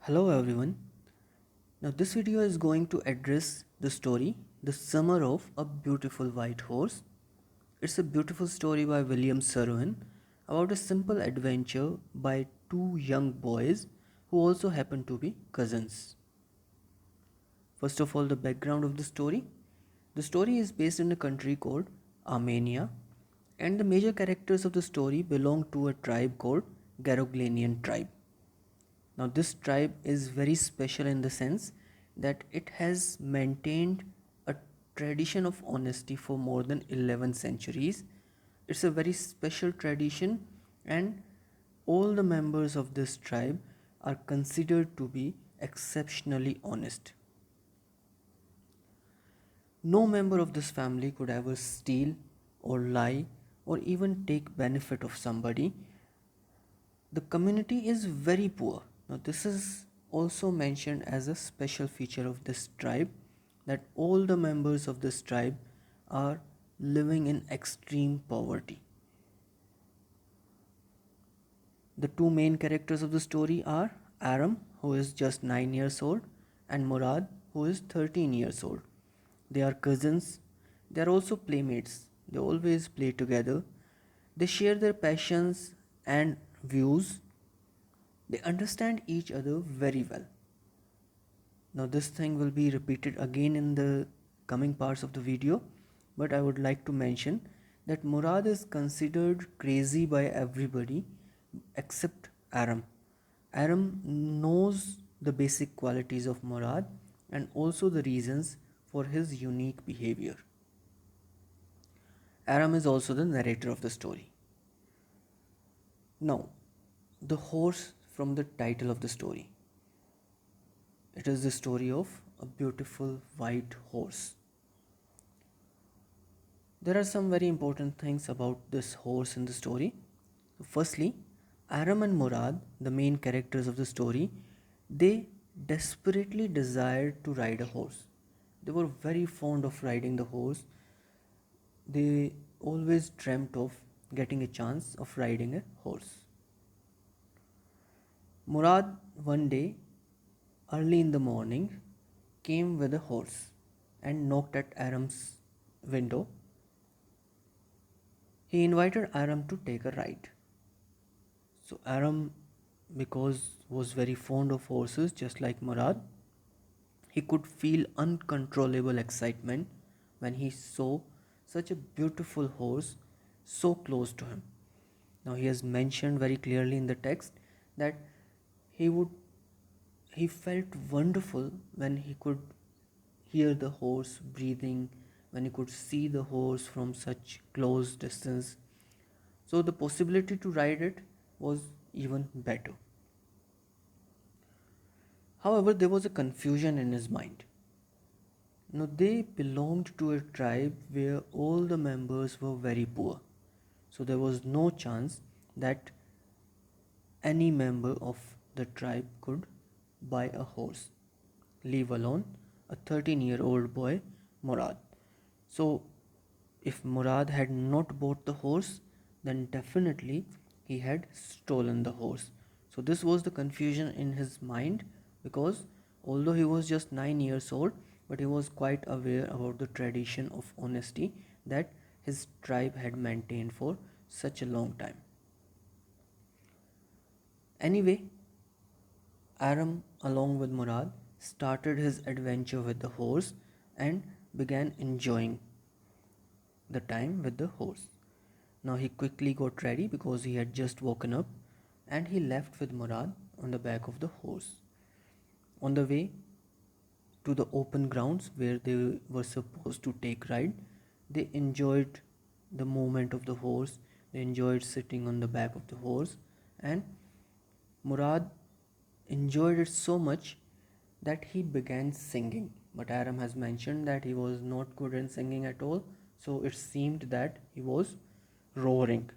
Hello everyone. Now this video is going to address the story The Summer of a Beautiful White Horse. It's a beautiful story by William Saroyan about a simple adventure by two young boys who also happen to be cousins. First of all, the background of the story. The story is based in a country called Armenia, and the major characters of the story belong to a tribe called Garoglanian tribe. Now, this tribe is very special in the sense that it has maintained a tradition of honesty for more than 11 centuries. It's a very special tradition, and all the members of this tribe are considered to be exceptionally honest. No member of this family could ever steal or lie or even take benefit of somebody. The community is very poor. Now, this is also mentioned as a special feature of this tribe that all the members of this tribe are living in extreme poverty. The two main characters of the story are Aram, who is just 9 years old, and Murad, who is 13 years old. They are cousins. They are also playmates. They always play together. They share their passions and views. They understand each other very well. Now, this thing will be repeated again in the coming parts of the video, but I would like to mention that Murad is considered crazy by everybody except Aram. Aram knows the basic qualities of Murad and also the reasons for his unique behavior. Aram is also the narrator of the story. Now, the horse from the title of the story. It is the story of a beautiful white horse. There are some very important things about this horse in the story. Firstly, Aram and Murad, the main characters of the story, they desperately desired to ride a horse. They were very fond of riding the horse. They always dreamt of getting a chance of riding a horse. Murad one day, early in the morning, came with a horse and knocked at Aram's window. He invited Aram to take a ride. So Aram, because was very fond of horses, just like Murad, he could feel uncontrollable excitement when he saw such a beautiful horse so close to him. Now he has mentioned very clearly in the text that he would he felt wonderful when he could hear the horse breathing, when he could see the horse from such close distance. So the possibility to ride it was even better. However, there was a confusion in his mind. Now, they belonged to a tribe where all the members were very poor. So, there was no chance that any member of the tribe could buy a horse, leave alone a 13-year-old boy, Murad. So, if Murad had not bought the horse, then definitely he had stolen the horse. So, this was the confusion in his mind because although he was just 9 years old, but he was quite aware about the tradition of honesty that his tribe had maintained for such a long time. Anyway, Aram, along with Murad, started his adventure with the horse and began enjoying the time with the horse. Now he quickly got ready because he had just woken up and he left with Murad on the back of the horse. On the way to the open grounds where they were supposed to take ride, they enjoyed the movement of the horse, they enjoyed sitting on the back of the horse, and Murad enjoyed it so much that he began singing. But Aram has mentioned that he was not good in singing at all, so it seemed that he was roaring.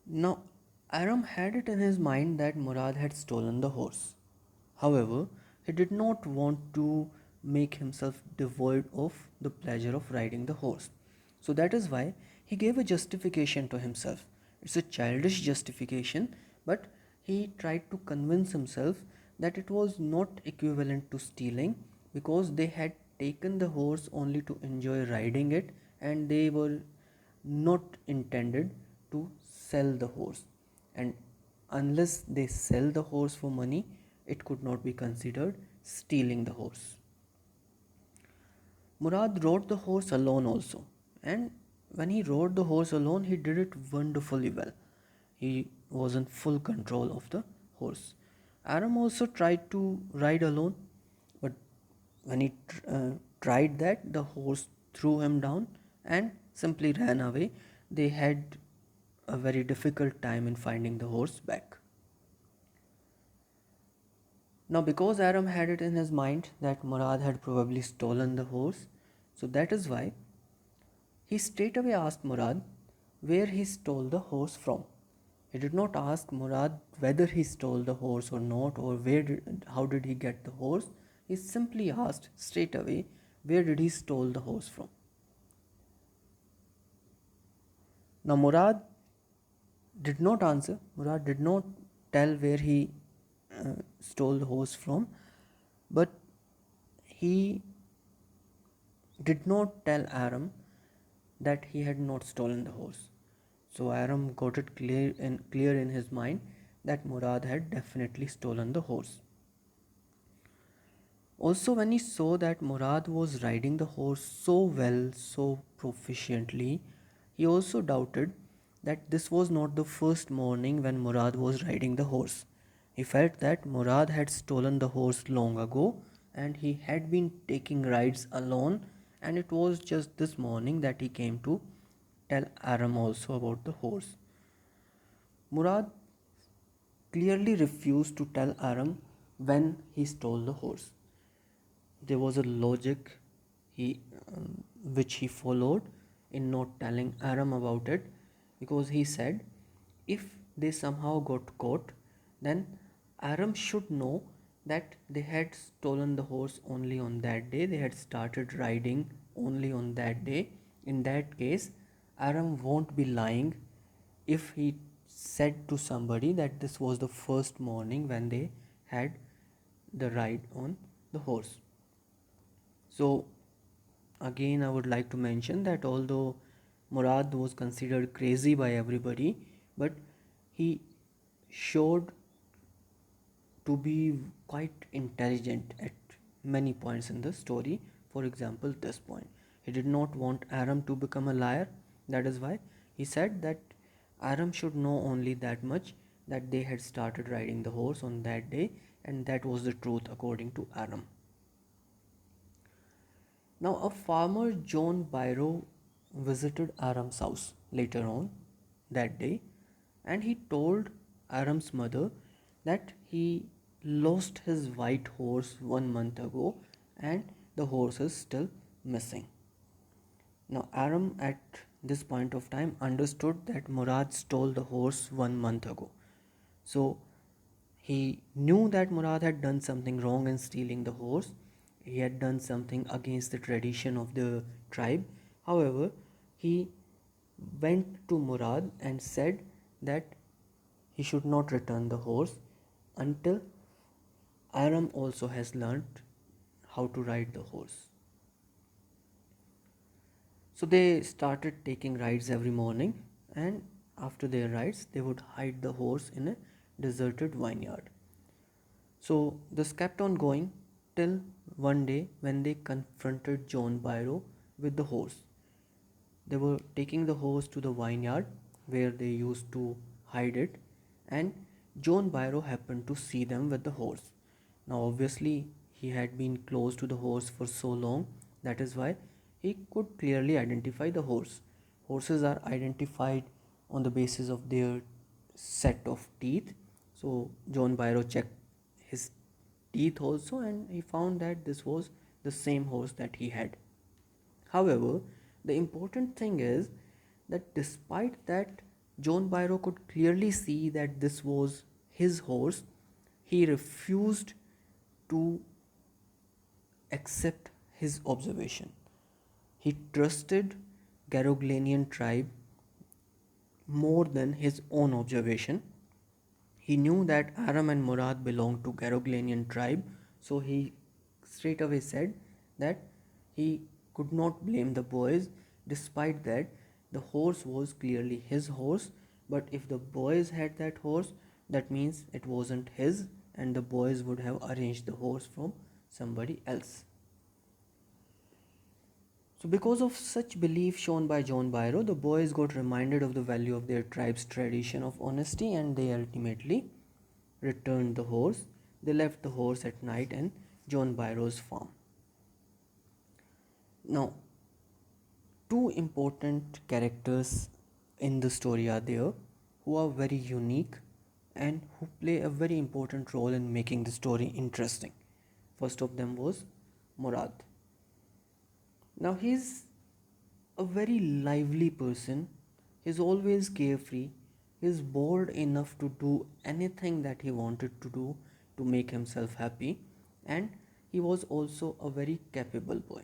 Now, Aram had it in his mind that Murad had stolen the horse. However, he did not want to make himself devoid of the pleasure of riding the horse. So that is why he gave a justification to himself. It's a childish justification, but he tried to convince himself that it was not equivalent to stealing because they had taken the horse only to enjoy riding it and they were not intended to sell the horse. And unless they sell the horse for money, it could not be considered stealing the horse. Murad rode the horse alone also, and when he rode the horse alone, he did it wonderfully well. He was in full control of the horse. Aram also tried to ride alone, but when he tried that, the horse threw him down and simply ran away. They had a very difficult time in finding the horse back. Now, because Aram had it in his mind that Murad had probably stolen the horse, so that is why he straightaway asked Murad where he stole the horse from. He did not ask Murad whether he stole the horse or not or how did he get the horse. He simply asked straight away where did he stole the horse from. Now Murad did not answer. Murad did not tell where he stole the horse from, but he did not tell Aram that he had not stolen the horse. So Aram got it clear in his mind that Murad had definitely stolen the horse. Also, when he saw that Murad was riding the horse so well, so proficiently, he also doubted that this was not the first morning when Murad was riding the horse. He felt that Murad had stolen the horse long ago and he had been taking rides alone, and it was just this morning that he came to tell Aram also about the horse. Murad clearly refused to tell Aram when he stole the horse. There was a logic he which he followed in not telling Aram about it, because he said if they somehow got caught, then Aram should know that they had stolen the horse only on that day, they had started riding only on that day. In that case, Aram won't be lying if he said to somebody that this was the first morning when they had the ride on the horse. So, again, I would like to mention that although Murad was considered crazy by everybody, but he showed to be quite intelligent at many points in the story. For example, this point. He did not want Aram to become a liar. That is why he said that Aram should know only that much, that they had started riding the horse on that day, and that was the truth according to Aram. Now, a farmer, John Byro, visited Aram's house later on that day, and he told Aram's mother that he lost his white horse 1 month ago and the horse is still missing. Now, Aram at this point of time understood that Murad stole the horse 1 month ago. So, he knew that Murad had done something wrong in stealing the horse. He had done something against the tradition of the tribe. However, he went to Murad and said that he should not return the horse until Aram also has learnt how to ride the horse. So they started taking rides every morning, and after their rides, they would hide the horse in a deserted vineyard. So this kept on going till one day when they confronted John Byro with the horse. They were taking the horse to the vineyard where they used to hide it, and John Byro happened to see them with the horse. Now, obviously, he had been close to the horse for so long, that is why he could clearly identify the horse. Horses are identified on the basis of their set of teeth. So, John Byro checked his teeth also and he found that this was the same horse that he had. However, the important thing is that despite that John Byro could clearly see that this was his horse, he refused to accept his observation. He trusted Garoglanian tribe more than his own observation. He knew that Aram and Murad belonged to Caroglanian tribe, so he straight away said that he could not blame the boys. Despite that, the horse was clearly his horse, but if the boys had that horse, that means it wasn't his, and the boys would have arranged the horse from somebody else. So, because of such belief shown by John Byro, the boys got reminded of the value of their tribe's tradition of honesty, and they ultimately returned the horse. They left the horse at night in John Byro's farm. Now, two important characters in the story are there who are very unique and who play a very important role in making the story interesting. First of them was Murad. Now, he's a very lively person. He's always carefree. He's bored enough to do anything that he wanted to do to make himself happy, and he was also a very capable boy.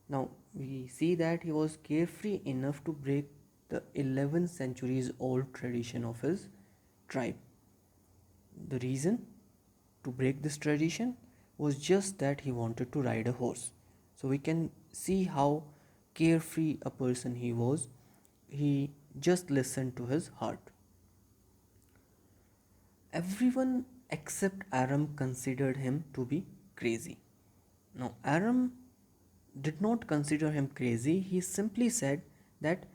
Now, we see that he was carefree enough to break the 11th centuries old tradition of his tribe. The reason to break this tradition was just that he wanted to ride a horse. So we can see how carefree a person he was. He just listened to his heart. Everyone except Aram considered him to be crazy. Now, Aram did not consider him crazy, he simply said that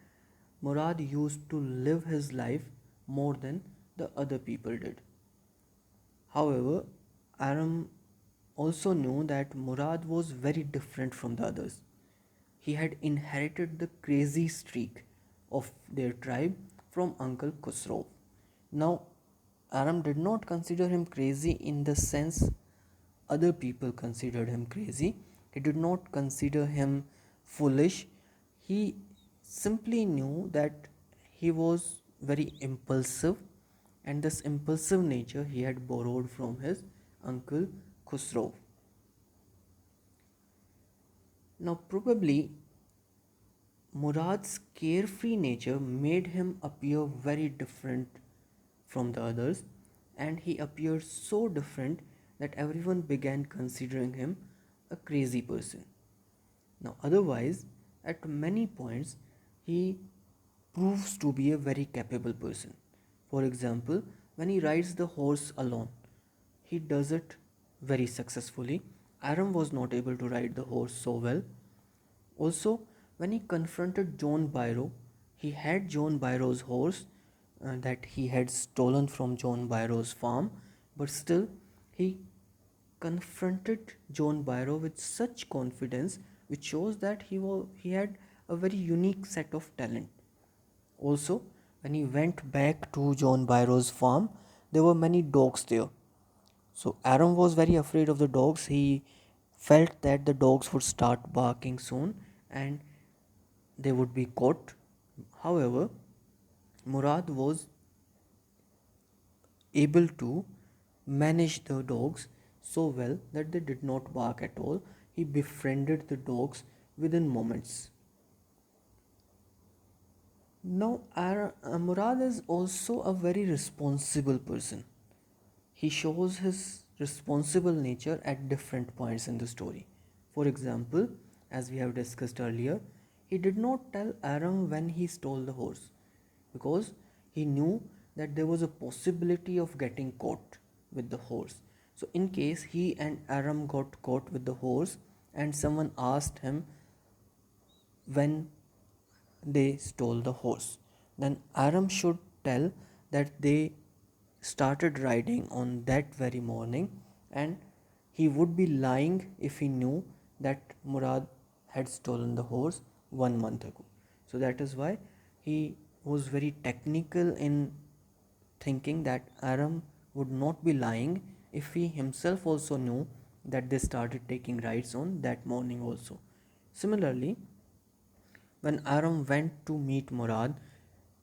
Murad used to live his life more than the other people did. However, Aram also knew that Murad was very different from the others. He had inherited the crazy streak of their tribe from Uncle Khusro. Now, Aram did not consider him crazy in the sense other people considered him crazy. He did not consider him foolish. He simply knew that he was very impulsive, and this impulsive nature he had borrowed from his uncle Khusro. Now, probably Murad's carefree nature made him appear very different from the others, and he appeared so different that everyone began considering him a crazy person. Now, otherwise, at many points, he proves to be a very capable person. For example, when he rides the horse alone, he does it very successfully. Aram was not able to ride the horse so well. Also, when he confronted John Byro, he had John Byro's horse that he had stolen from John Byro's farm, but still he confronted John Byro with such confidence, which shows that he had a very unique set of talent. Also, when he went back to John Byro's farm, there were many dogs there. So Aram was very afraid of the dogs. He felt that the dogs would start barking soon and they would be caught. However, Murad was able to manage the dogs so well that they did not bark at all. He befriended the dogs within moments. Now, Murad is also a very responsible person. He shows his responsible nature at different points in the story. For example, as we have discussed earlier, he did not tell Aram when he stole the horse because he knew that there was a possibility of getting caught with the horse. So, in case he and Aram got caught with the horse and someone asked him when they stole the horse, then Aram should tell that they started riding on that very morning, and he would be lying if he knew that Murad had stolen the horse 1 month ago. So that is why he was very technical in thinking that Aram would not be lying if he himself also knew that they started taking rides on that morning also. Similarly, when Aram went to meet Murad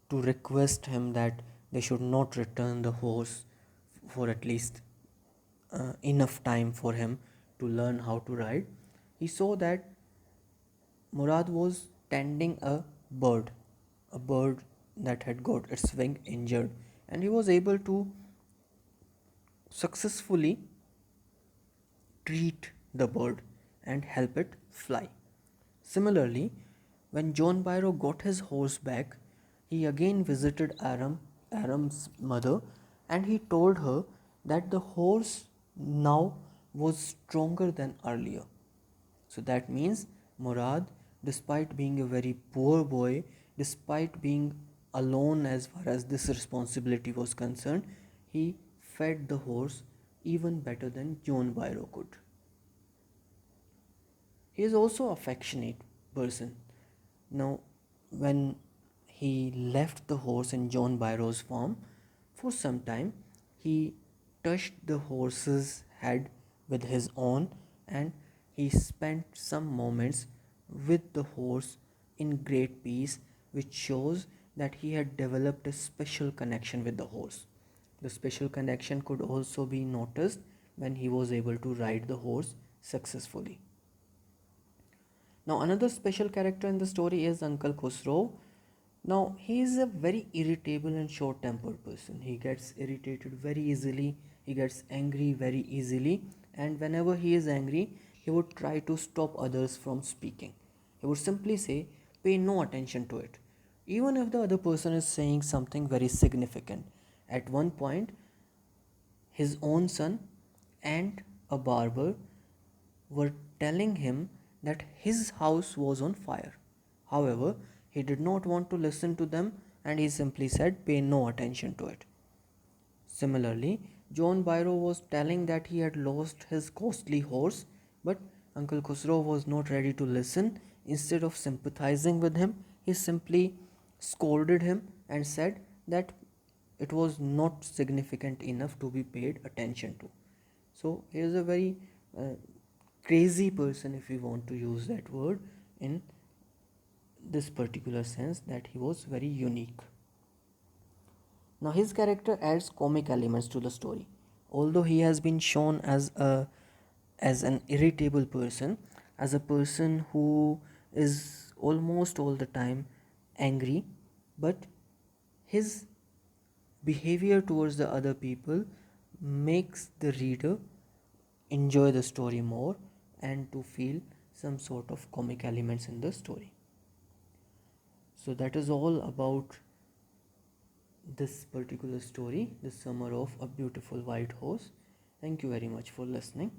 to request him that they should not return the horse for at least enough time for him to learn how to ride, he saw that Murad was tending a bird that had got its wing injured, and he was able to successfully treat the bird and help it fly. Similarly, when John Byro got his horse back, he again visited Aram's mother, and he told her that the horse now was stronger than earlier. So that means Murad, despite being a very poor boy, despite being alone as far as this responsibility was concerned, he fed the horse even better than John Byro could. He is also affectionate person. Now, when he left the horse in John Byro's farm, for some time he touched the horse's head with his own, and he spent some moments with the horse in great peace, which shows that he had developed a special connection with the horse. The special connection could also be noticed when he was able to ride the horse successfully. Now, another special character in the story is Uncle Khusro. Now, he is a very irritable and short tempered person. He gets irritated very easily, he gets angry very easily, and whenever he is angry, he would try to stop others from speaking. He would simply say, pay no attention to it, even if the other person is saying something very significant. At one point, his own son and a barber were telling him that his house was on fire. However, he did not want to listen to them, and he simply said, pay no attention to it. Similarly, John Byro was telling that he had lost his costly horse, but Uncle Khusro was not ready to listen. Instead of sympathizing with him, he simply scolded him and said that it was not significant enough to be paid attention to. So, he is a very crazy person, if we want to use that word, in this particular sense, that he was very unique. Now, his character adds comic elements to the story. Although he has been shown as an irritable person, as a person who is almost all the time angry, but his behavior towards the other people makes the reader enjoy the story more and to feel some sort of comic elements in the story. So that is all about this particular story, The Summer of a Beautiful White Horse. Thank you very much for listening.